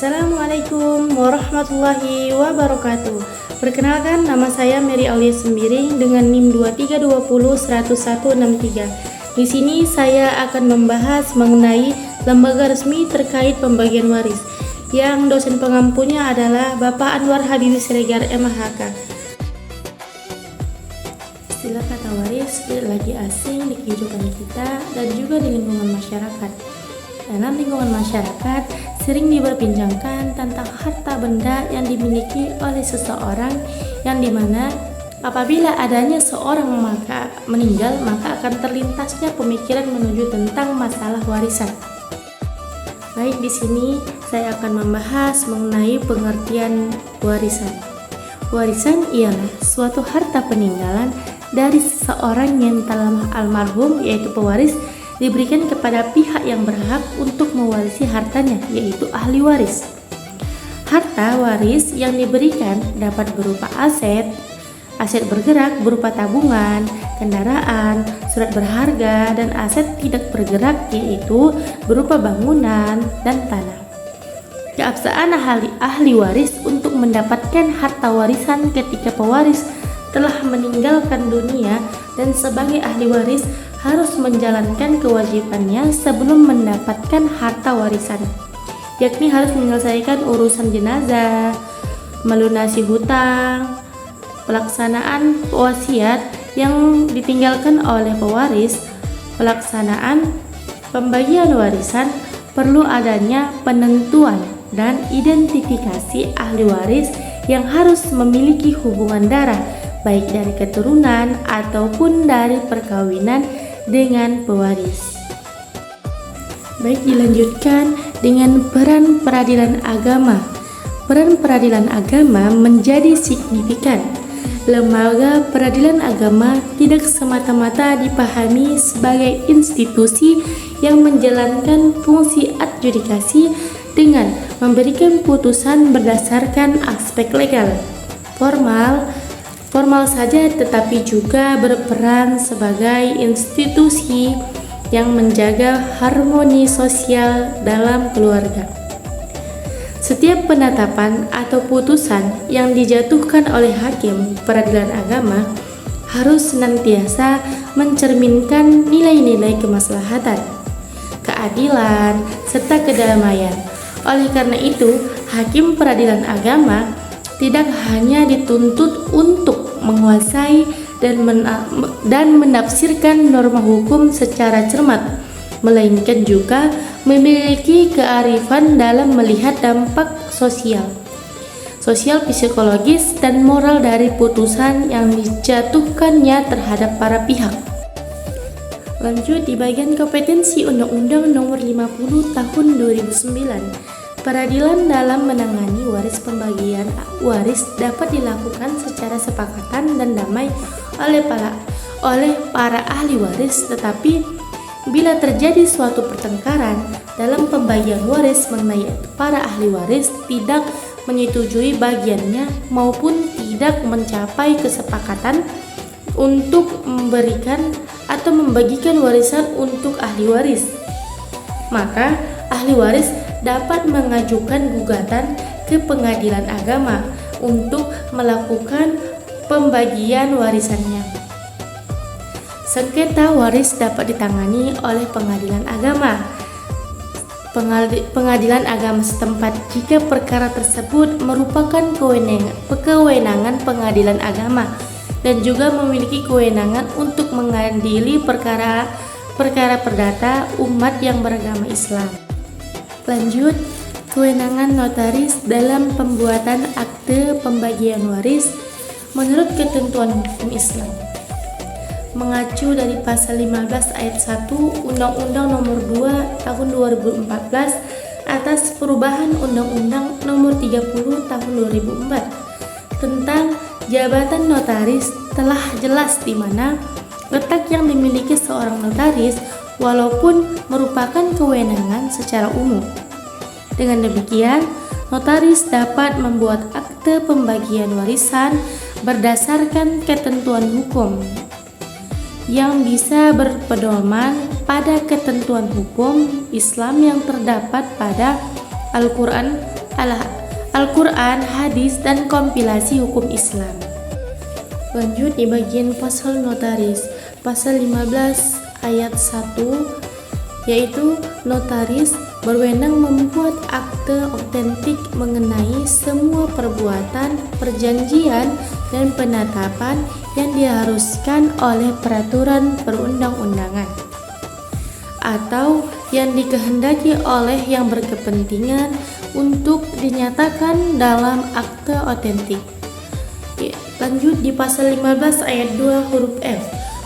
Assalamualaikum warahmatullahi wabarakatuh. Perkenalkan, nama saya Mary Aulia Sembiring dengan NIM 23201163. Di sini saya akan membahas mengenai lembaga resmi terkait pembagian waris, yang dosen pengampunya adalah Bapak Anwar Habibi Siregar MHK. Istilah kata waris tidak lagi asing di kehidupan kita dan juga di lingkungan masyarakat. Dalam lingkungan masyarakat, sering diperbincangkan tentang harta benda yang dimiliki oleh seseorang, yang dimana apabila adanya seorang meninggal, maka akan terlintasnya pemikiran menuju tentang masalah warisan. Baik, di sini saya akan membahas mengenai pengertian warisan. Warisan ialah suatu harta peninggalan dari seseorang yang telah almarhum, yaitu pewaris, diberikan kepada pihak yang berhak untuk mewarisi hartanya, yaitu ahli waris. Harta waris yang diberikan dapat berupa aset bergerak berupa tabungan, kendaraan, surat berharga, dan aset tidak bergerak yaitu berupa bangunan dan tanah. Keabsahan ahli waris untuk mendapatkan harta warisan ketika pewaris telah meninggalkan dunia, dan sebagai ahli waris harus menjalankan kewajibannya sebelum mendapatkan harta warisan, yakni harus menyelesaikan urusan jenazah, melunasi hutang, pelaksanaan wasiat yang ditinggalkan oleh pewaris, pelaksanaan pembagian warisan. Perlu adanya penentuan dan identifikasi ahli waris yang harus memiliki hubungan darah, baik dari keturunan ataupun dari perkawinan dengan pewaris. Baik, dilanjutkan dengan peran peradilan agama. Peran peradilan agama menjadi signifikan. Lembaga peradilan agama tidak semata-mata dipahami sebagai institusi yang menjalankan fungsi adjudikasi dengan memberikan putusan berdasarkan aspek legal formal saja, tetapi juga berperan sebagai institusi yang menjaga harmoni sosial dalam keluarga. Setiap penetapan atau putusan yang dijatuhkan oleh hakim peradilan agama harus senantiasa mencerminkan nilai-nilai kemaslahatan, keadilan, serta kedamaian. Oleh karena itu, hakim peradilan agama tidak hanya dituntut untuk menguasai dan menafsirkan norma hukum secara cermat, melainkan juga memiliki kearifan dalam melihat dampak sosial, psikologis, dan moral dari putusan yang dijatuhkannya terhadap para pihak. Lanjut di bagian kompetensi Undang-Undang Nomor 50 Tahun 2009. Peradilan dalam menangani waris. Pembagian waris dapat dilakukan secara sepakatan dan damai oleh para ahli waris, tetapi bila terjadi suatu pertengkaran dalam pembagian waris mengenai para ahli waris tidak menyetujui bagiannya maupun tidak mencapai kesepakatan untuk memberikan atau membagikan warisan untuk ahli waris, maka ahli waris dapat mengajukan gugatan ke pengadilan agama untuk melakukan pembagian warisannya. Sengketa waris dapat ditangani oleh pengadilan agama. Pengadilan agama setempat jika perkara tersebut merupakan kewenangan pengadilan agama dan juga memiliki kewenangan untuk mengadili perkara perdata umat yang beragama Islam. Lanjut, kewenangan notaris dalam pembuatan akte pembagian waris menurut ketentuan hukum Islam. Mengacu dari pasal 15 ayat 1 Undang-Undang Nomor 2 Tahun 2014 atas perubahan Undang-Undang Nomor 30 Tahun 2004 tentang jabatan notaris telah jelas di mana letak yang dimiliki seorang notaris walaupun merupakan kewenangan secara umum. Dengan demikian, notaris dapat membuat akte pembagian warisan berdasarkan ketentuan hukum yang bisa berpedoman pada ketentuan hukum Islam yang terdapat pada Al-Quran, Al-Quran, hadis, dan kompilasi hukum Islam. Lanjut di bagian pasal notaris, pasal 15 ayat 1, yaitu notaris berwenang membuat akte otentik mengenai semua perbuatan, perjanjian, dan penetapan yang diharuskan oleh peraturan perundang-undangan atau yang dikehendaki oleh yang berkepentingan untuk dinyatakan dalam akte otentik. Lanjut di pasal 15 ayat 2 huruf F.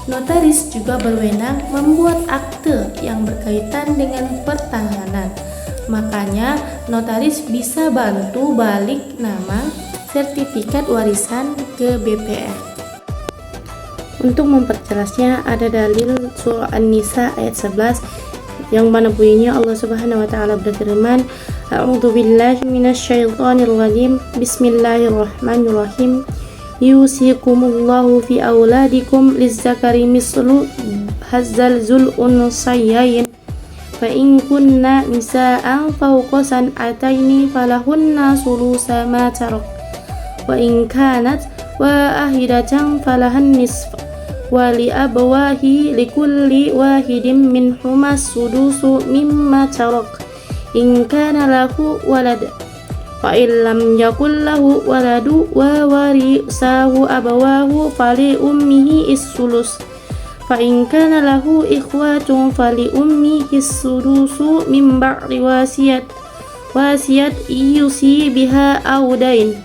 Notaris juga berwenang membuat akte yang berkaitan dengan pertahanan. Makanya notaris bisa bantu balik nama sertifikat warisan ke BPR. Untuk memperjelasnya ada dalil surah An-Nisa ayat 11 yang mana bunyinya Allah Subhanahu wa taala berfirman, A'udzu billahi minasyaitonir rajim. Bismillahirrahmanirrahim. Yusikumullahu fi auladikum lizzakari mislu hazzal unsayyain fa in kunna nisaan fawqa san'ataini falahunna sulusa ma tarak wa in kanat wahidatan falahan nisf wa li abawahi likulli wahidin minhuma sudusu mimma tarak in kana lahu walad fa illam yakul lahu waladu wa warisahu abawahu fali ummihi is-sulus fa in kana lahu ikhwatun fali ummihi is-sudusu min ba'di wasiyat yusi biha audain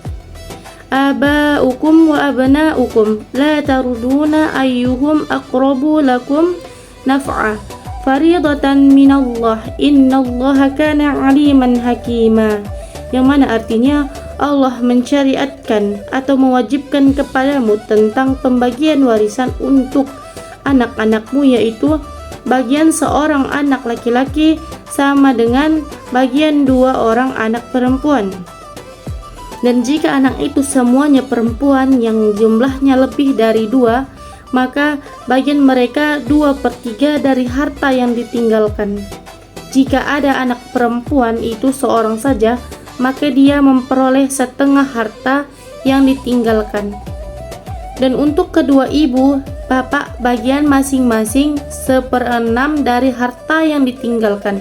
abaukum wa abnaukum la taruduna ayyuhum aqrabu lakum naf'a faridatan minallah innallaha kana aliman hakima, yang mana artinya Allah mensyariatkan atau mewajibkan kepadamu tentang pembagian warisan untuk anak-anakmu, yaitu bagian seorang anak laki-laki sama dengan bagian 2 orang anak perempuan. Dan jika anak itu semuanya perempuan yang jumlahnya lebih dari 2, maka bagian mereka 2/3 dari harta yang ditinggalkan. Jika ada anak perempuan itu seorang saja, maka dia memperoleh setengah harta yang ditinggalkan. Dan untuk kedua ibu, bapak bagian masing-masing 1/6 dari harta yang ditinggalkan.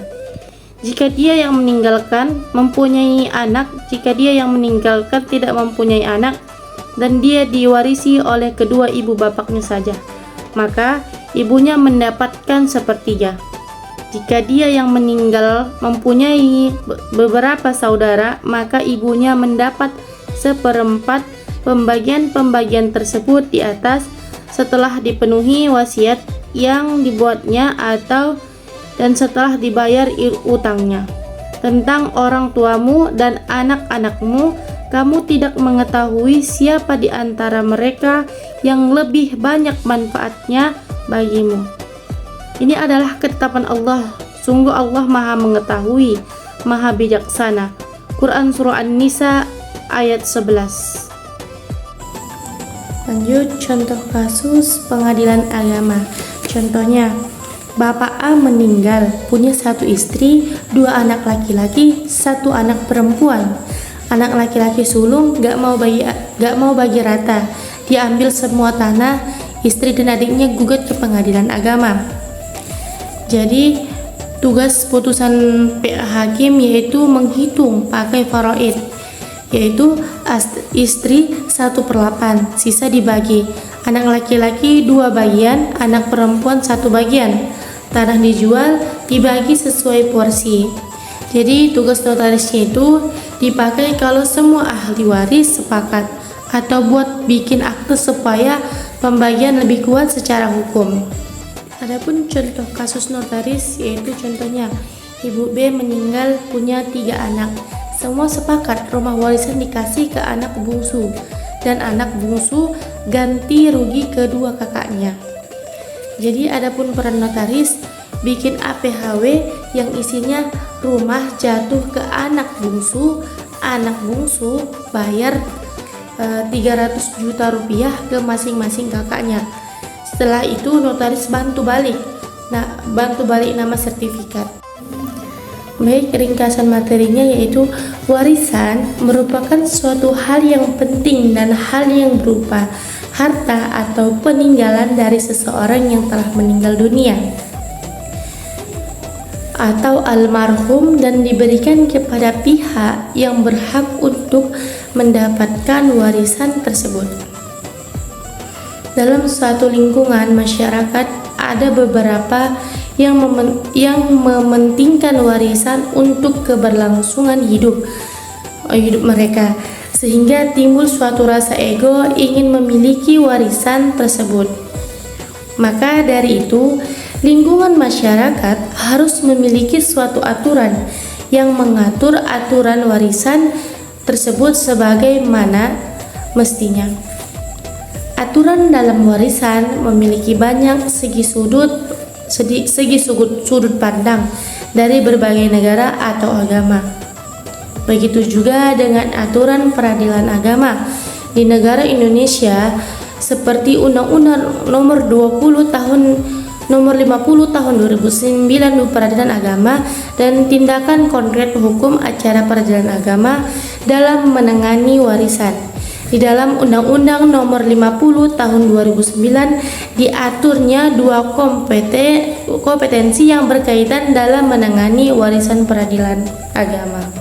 Jika dia yang meninggalkan mempunyai anak, jika dia yang meninggalkan tidak mempunyai anak, dan dia diwarisi oleh kedua ibu bapaknya saja, maka ibunya mendapatkan 1/3. Jika dia yang meninggal mempunyai beberapa saudara, maka ibunya mendapat 1/4 pembagian-pembagian tersebut di atas setelah dipenuhi wasiat yang dibuatnya dan setelah dibayar utangnya. Tentang orang tuamu dan anak-anakmu, kamu tidak mengetahui siapa di antara mereka yang lebih banyak manfaatnya bagimu. Ini adalah ketetapan Allah. Sungguh Allah Maha mengetahui, Maha bijaksana. Quran surah An-Nisa ayat 11. Lanjut contoh kasus pengadilan agama. Contohnya, Bapak A meninggal, punya 1 istri, 2 anak laki-laki, 1 anak perempuan. Anak laki-laki sulung gak mau bagi rata. Diambil semua tanah, istri dan adiknya gugat ke pengadilan agama. Jadi tugas putusan PA hakim yaitu menghitung pakai faraid, yaitu istri 1/8, sisa dibagi. Anak laki-laki 2 bagian, anak perempuan 1 bagian. Tanah dijual, dibagi sesuai porsi. Jadi tugas notarisnya itu dipakai kalau semua ahli waris sepakat, atau buat bikin akte supaya pembagian lebih kuat secara hukum. Adapun contoh kasus notaris yaitu contohnya Ibu B meninggal punya 3 anak. Semua sepakat rumah warisan dikasih ke anak bungsu, dan anak bungsu ganti rugi kedua kakaknya. Jadi adapun peran notaris bikin APHW yang isinya rumah jatuh ke anak bungsu bayar 300 juta rupiah ke masing-masing kakaknya. Setelah itu notaris bantu balik nama sertifikat. Baik, ringkasan materinya yaitu warisan merupakan suatu hal yang penting dan hal yang berupa harta atau peninggalan dari seseorang yang telah meninggal dunia atau almarhum dan diberikan kepada pihak yang berhak untuk mendapatkan warisan tersebut. Dalam suatu lingkungan masyarakat ada beberapa yang mementingkan warisan untuk keberlangsungan hidup mereka, sehingga timbul suatu rasa ego ingin memiliki warisan tersebut. Maka dari itu, lingkungan masyarakat harus memiliki suatu aturan yang mengatur aturan warisan tersebut sebagaimana mestinya. Aturan dalam warisan memiliki banyak segi sudut pandang dari berbagai negara atau agama. Begitu juga dengan aturan peradilan agama di negara Indonesia seperti Undang-Undang Nomor 50 Tahun 2009 Peradilan Agama dan tindakan konkret hukum acara peradilan agama dalam menangani warisan. Di dalam Undang-Undang Nomor 50 Tahun 2009 diaturnya dua kompetensi yang berkaitan dalam menangani warisan peradilan agama.